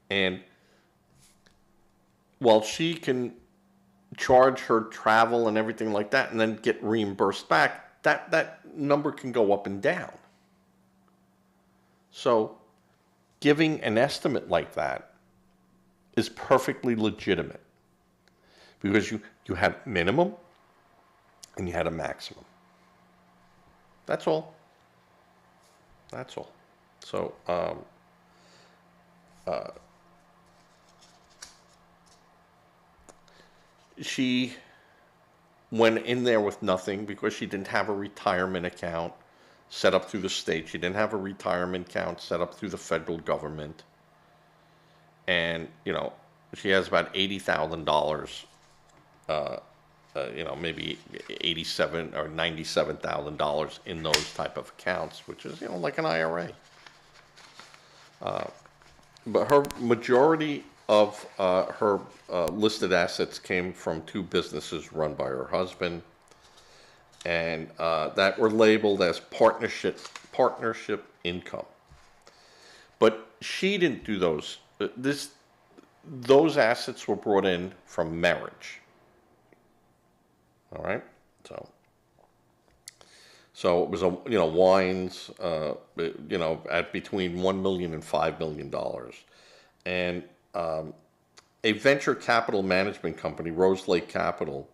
And while she can charge her travel and everything like that and then get reimbursed back, that number can go up and down. So giving an estimate like that is perfectly legitimate, because you had minimum and you had a maximum. That's all. That's all. So she went in there with nothing because she didn't have a retirement account set up through the state. She didn't have a retirement account set up through the federal government. And, she has about $80,000, maybe $87,000 or $97,000 in those type of accounts, which is, like an IRA. But her majority of her listed assets came from two businesses run by her husband, and that were labeled as partnership income. But she didn't do those. Those assets were brought in from marriage. All right, so it was wines, at between $1 million and $5 million, and a venture capital management company, Rose Lake Capital,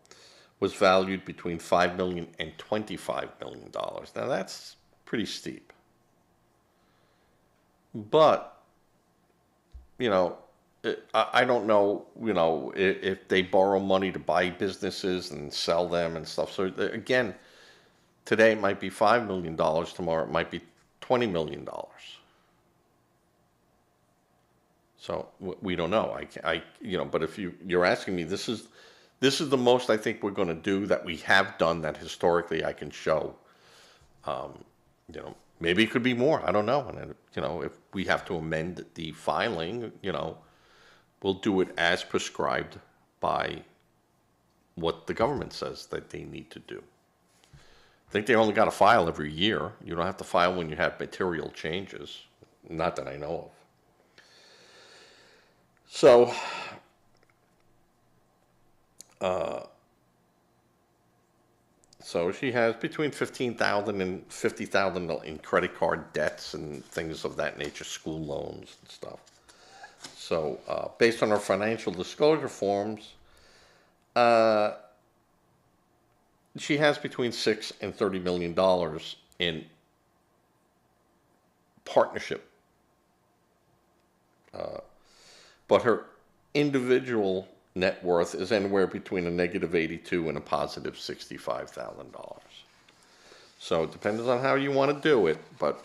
was valued between $5 million and $25 million. Now that's pretty steep. But, I don't know, if they borrow money to buy businesses and sell them and stuff. So again, today it might be $5 million, tomorrow it might be $20 million. So we don't know. But if you're asking me, this is the most I think we're going to do that we have done that historically I can show. Maybe it could be more. I don't know. And if we have to amend the filing, we'll do it as prescribed by what the government says that they need to do. I think they only got to file every year. You don't have to file when you have material changes. Not that I know of. So, so she has between $15,000 and $50,000 in credit card debts and things of that nature, school loans and stuff. So, based on her financial disclosure forms, she has between $6 and $30 million in partnership. But her individual net worth is anywhere between a negative $82,000 and a positive $65,000. So it depends on how you want to do it, but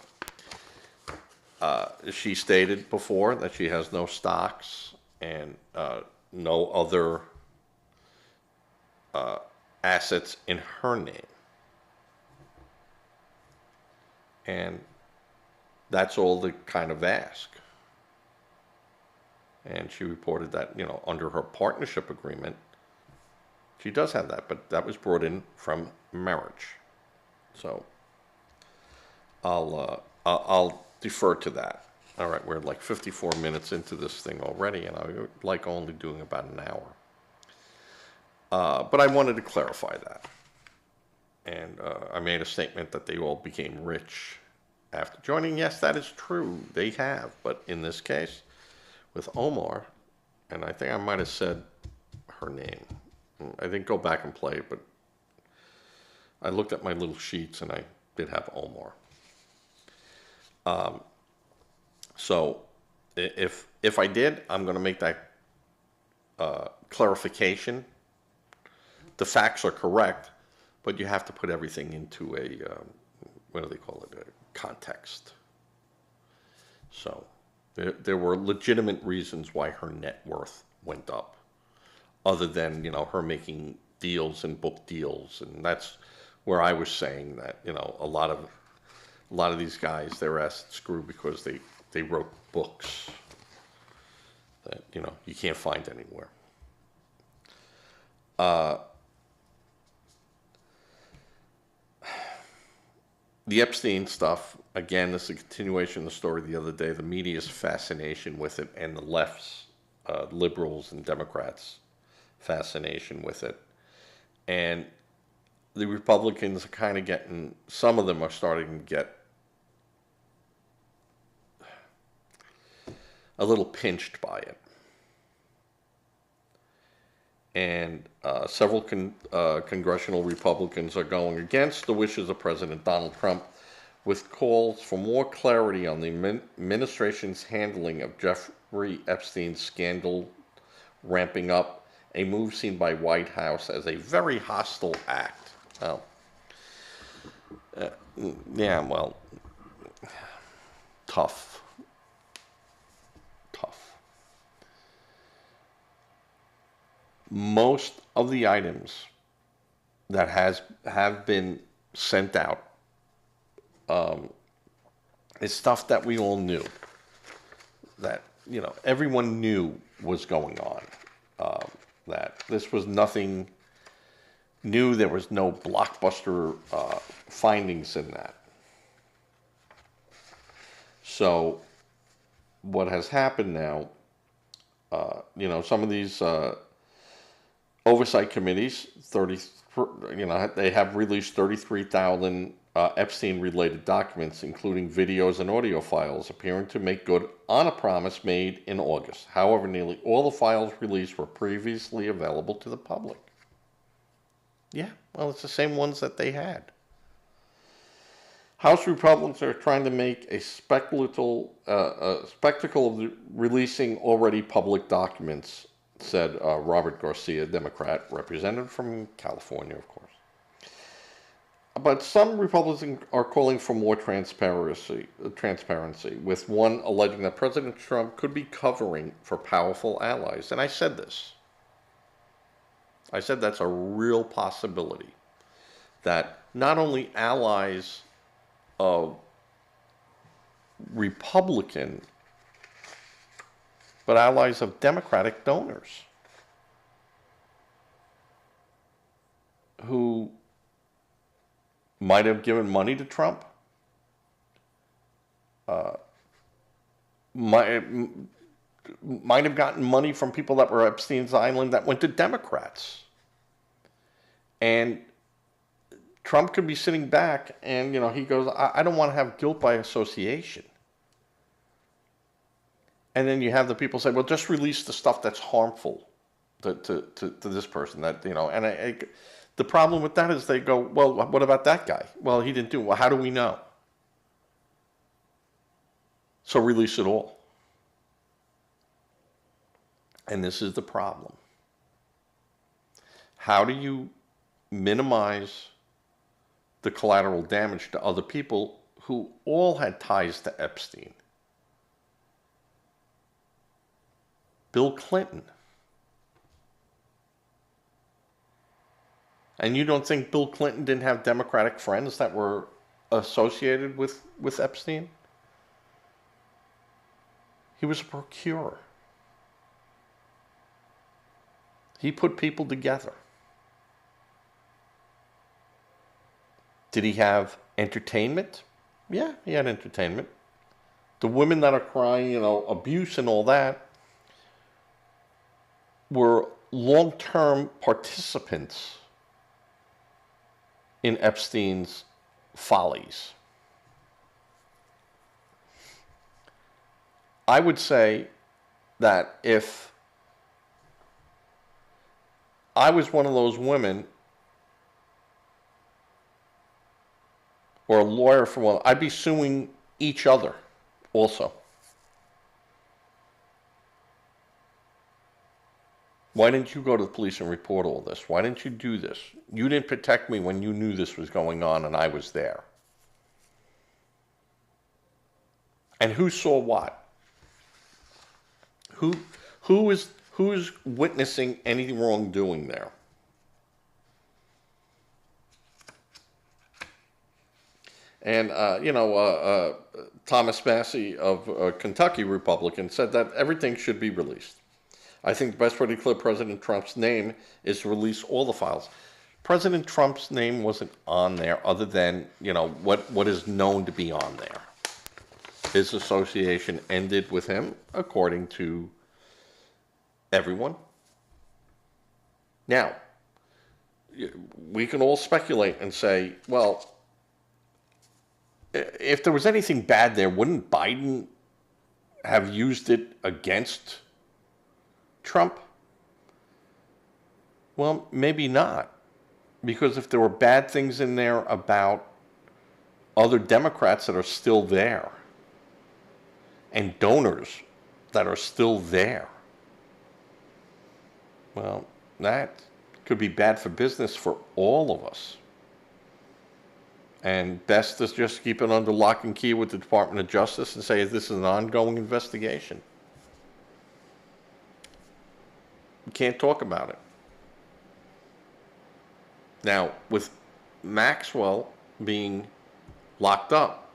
she stated before that she has no stocks and no other assets in her name. And that's all they kind of ask. And she reported that, under her partnership agreement, she does have that, but that was brought in from marriage. So I'll defer to that. All right, we're like 54 minutes into this thing already, and I like only doing about an hour. But I wanted to clarify that. And I made a statement that they all became rich after joining. Yes, that is true. They have. But in this case, with Omar, and I think I might have said her name. I didn't go back and play it, but I looked at my little sheets and I did have Omar. So if I did, I'm going to make that clarification. The facts are correct, but you have to put everything into a what do they call it? A context. So there were legitimate reasons why her net worth went up, other than her making deals and book deals, and that's where I was saying that a lot of these guys, their assets grew because they wrote books that you can't find anywhere. The Epstein stuff, again, this is a continuation of the story the other day. The media's fascination with it, and the left's, liberals and Democrats' fascination with it. And the Republicans are kind of getting, some of them are starting to get a little pinched by it. And several congressional Republicans are going against the wishes of President Donald Trump with calls for more clarity on the administration's handling of Jeffrey Epstein's scandal ramping up, a move seen by White House as a very hostile act. Well, yeah, well, tough. Most of the items that have been sent out is stuff that we all knew, that everyone knew was going on. That this was nothing new. There was no blockbuster findings in that. So what has happened now? Some of these oversight committees, they have released 33,000 Epstein-related documents, including videos and audio files, appearing to make good on a promise made in August. However, nearly all the files released were previously available to the public. Yeah, well, it's the same ones that they had. House Republicans are trying to make a spectacle of releasing already public documents, said Robert Garcia, Democrat, representative from California, of course. But some Republicans are calling for more transparency, with one alleging that President Trump could be covering for powerful allies. And I said this. I said that's a real possibility, that not only allies of Republican, but allies of Democratic donors who might have given money to Trump, might have gotten money from people that were Epstein's Island that went to Democrats. And Trump could be sitting back and, he goes, I don't want to have guilt by association. And then you have the people say, well, just release the stuff that's harmful to this person. That and the problem with that is they go, well, what about that guy? Well, he didn't do it. Well, how do we know? So release it all. And this is the problem. How do you minimize the collateral damage to other people who all had ties to Epstein? Bill Clinton. And you don't think Bill Clinton didn't have Democratic friends that were associated with Epstein? He was a procurer. He put people together. Did he have entertainment? Yeah, he had entertainment. The women that are crying, abuse and all that, were long-term participants in Epstein's follies. I would say that if I was one of those women, or a lawyer for one, I'd be suing each other also. Why didn't you go to the police and report all this? Why didn't you do this? You didn't protect me when you knew this was going on and I was there. And who saw what? Who's witnessing any wrongdoing there? And, Thomas Massey of Kentucky, Republican, said that everything should be released. I think the best way to clear President Trump's name is to release all the files. President Trump's name wasn't on there other than, what is known to be on there. His association ended with him, according to everyone. Now, we can all speculate and say, well, if there was anything bad there, wouldn't Biden have used it against Trump? Well, maybe not. Because if there were bad things in there about other Democrats that are still there, and donors that are still there, well, that could be bad for business for all of us. And best to just keep it under lock and key with the Department of Justice and say this is an ongoing investigation. We can't talk about it. Now, with Maxwell being locked up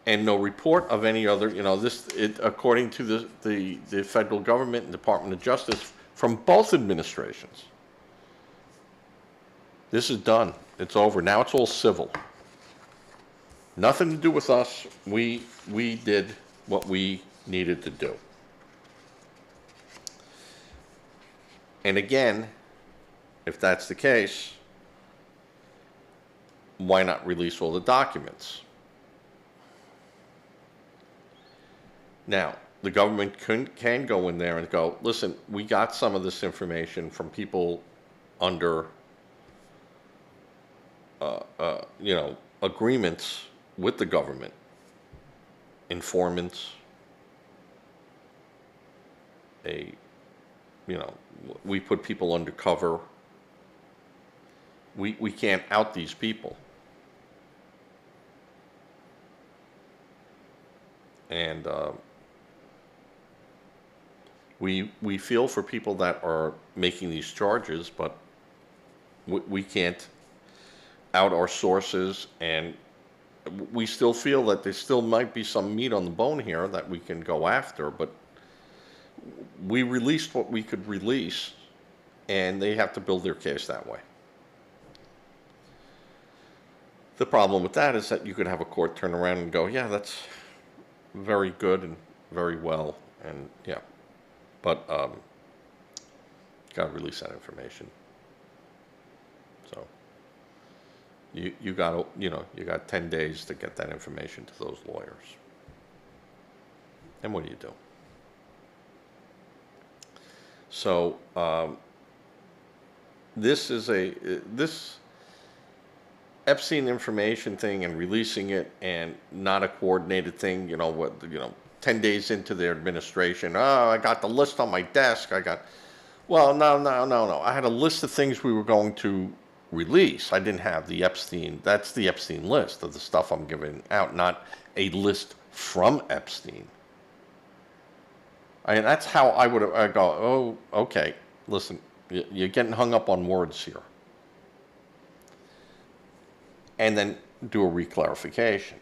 and no report of any other, according to the federal government and Department of Justice from both administrations, this is done. It's over. Now it's all civil. Nothing to do with us. We did what we needed to do. And again, if that's the case, why not release all the documents? Now, the government can go in there and go, listen, we got some of this information from people under agreements with the government, informants, we put people undercover. We can't out these people. And we feel for people that are making these charges, but we can't out our sources, and we still feel that there still might be some meat on the bone here that we can go after, but we released what we could release, and they have to build their case that way. The problem with that is that you could have a court turn around and go, yeah, that's very good and very well, and yeah, but got to release that information. So you got you got 10 days to get that information to those lawyers. And what do you do? So this Epstein information thing and releasing it and not a coordinated thing, 10 days into their administration, I got the list on my desk. Well, no. I had a list of things we were going to release. I didn't have the Epstein. That's the Epstein list of the stuff I'm giving out, not a list from Epstein. I mean, that's how I go, oh, okay, listen, you're getting hung up on words here. And then do a reclarification.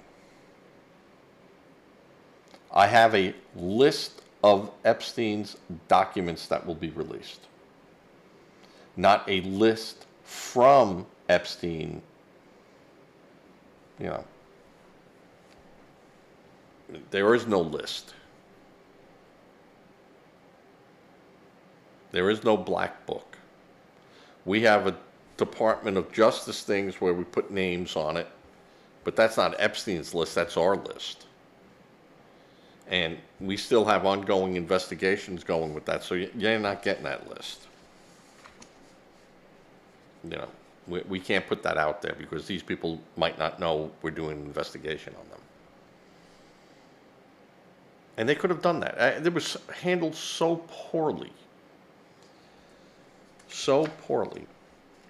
I have a list of Epstein's documents that will be released, not a list from Epstein, There is no list. There is no black book. We have a Department of Justice things where we put names on it, but that's not Epstein's list, that's our list. And we still have ongoing investigations going with that, so you're not getting that list. We can't put that out there because these people might not know we're doing an investigation on them. And they could have done that. It was handled so poorly. So poorly.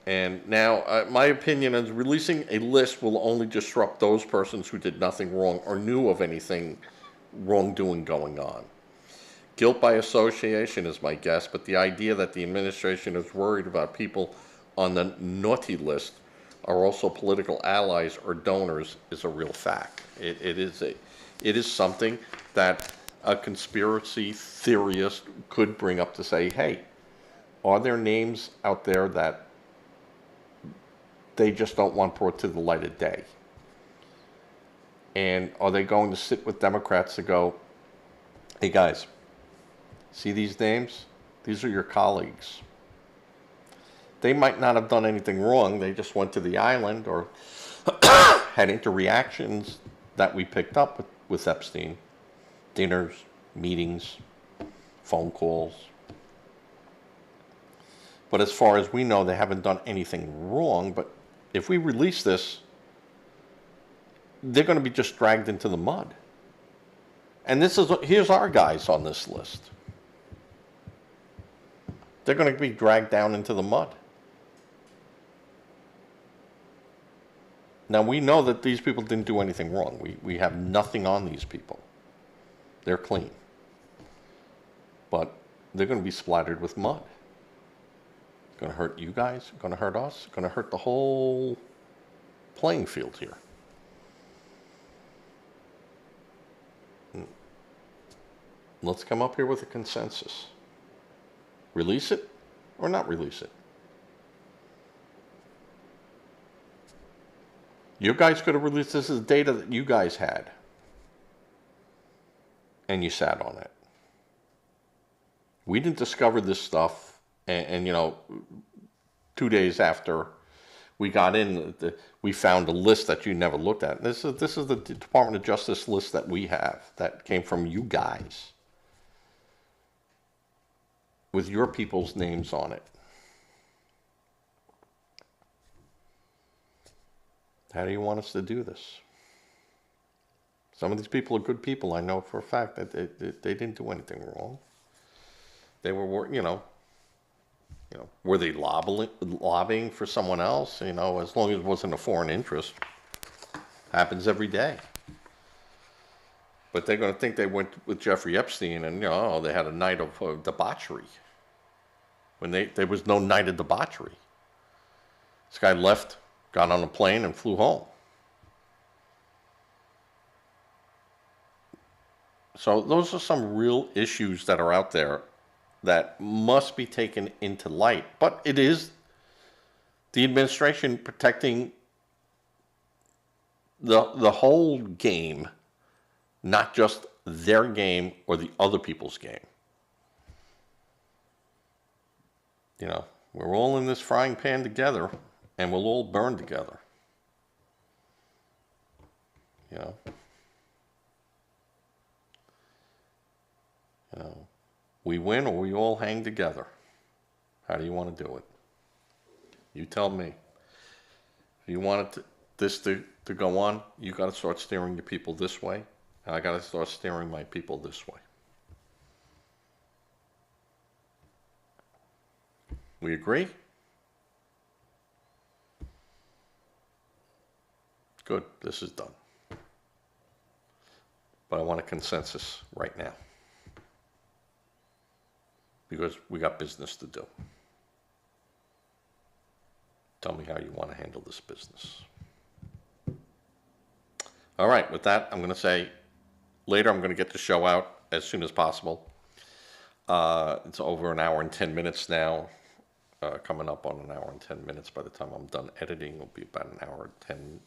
And now, my opinion is releasing a list will only disrupt those persons who did nothing wrong or knew of anything wrongdoing going on. Guilt by association is my guess, but the idea that the administration is worried about people on the naughty list are also political allies or donors is a real fact. It is something that a conspiracy theorist could bring up to say, hey, are there names out there that they just don't want brought to the light of day? And are they going to sit with Democrats to go, hey guys, see these names? These are your colleagues. They might not have done anything wrong. They just went to the island or had interactions that we picked up with Epstein. Dinners, meetings, phone calls. But as far as we know, they haven't done anything wrong. But if we release this, they're going to be just dragged into the mud. And here's our guys on this list. They're going to be dragged down into the mud. Now, we know that these people didn't do anything wrong. We have nothing on these people. They're clean. But they're going to be splattered with mud. It's going to hurt you guys. It's going to hurt us. It's going to hurt the whole playing field here. Let's come up here with a consensus. Release it or not release it? You guys could have released this as data that you guys had. And you sat on it. We didn't discover this stuff and 2 days after we got in, we found a list that you never looked at. This is the Department of Justice list that we have that came from you guys with your people's names on it. How do you want us to do this? Some of these people are good people. I know for a fact that they didn't do anything wrong. They were, were they lobbying for someone else? As long as it wasn't a foreign interest. Happens every day. But they're going to think they went with Jeffrey Epstein and, they had a night of debauchery. When there was no night of debauchery. This guy left, got on a plane, and flew home. So those are some real issues that are out there that must be taken into light. But it is the administration protecting the whole game, not just their game or the other people's game. We're all in this frying pan together, and we'll all burn together. We win or we all hang together. How do you want to do it? You tell me. If you want this to go on, you got to start steering your people this way, and I got to start steering my people this way. We agree? Good, this is done. But I want a consensus right now. Because we got business to do. Tell me how you want to handle this business. All right, with that, I'm going to say later I'm going to get the show out as soon as possible. It's over an hour and 10 minutes now. Coming up on an hour and 10 minutes. By the time I'm done editing, it'll be about an hour and 10,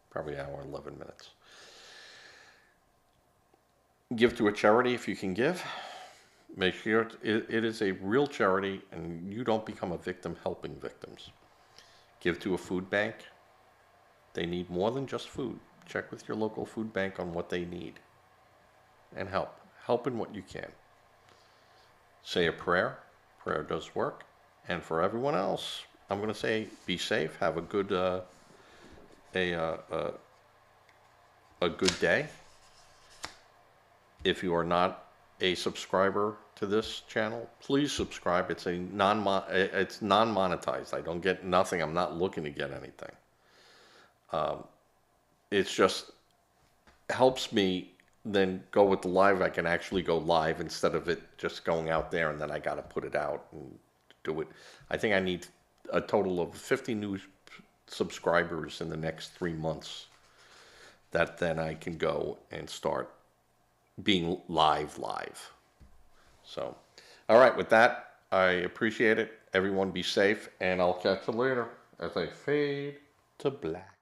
probably an hour and 11 minutes. Give to a charity if you can give. Make sure it is a real charity and you don't become a victim helping victims. Give to a food bank. They need more than just food. Check with your local food bank on what they need and help. Help in what you can. Say a prayer. Prayer does work. And for everyone else, I'm going to say be safe. Have a good a uh, uh, a good day. If you are not a subscriber to this channel, please subscribe. It's it's non-monetized. I don't get nothing. I'm not looking to get anything. It's just helps me then go with the live. I can actually go live instead of it just going out there and then I got to put it out and do it. I think I need a total of 50 new subscribers in the next 3 months that then I can go and start being live. So, all right, with that, I appreciate it. Everyone be safe, and I'll catch you later as I fade to black.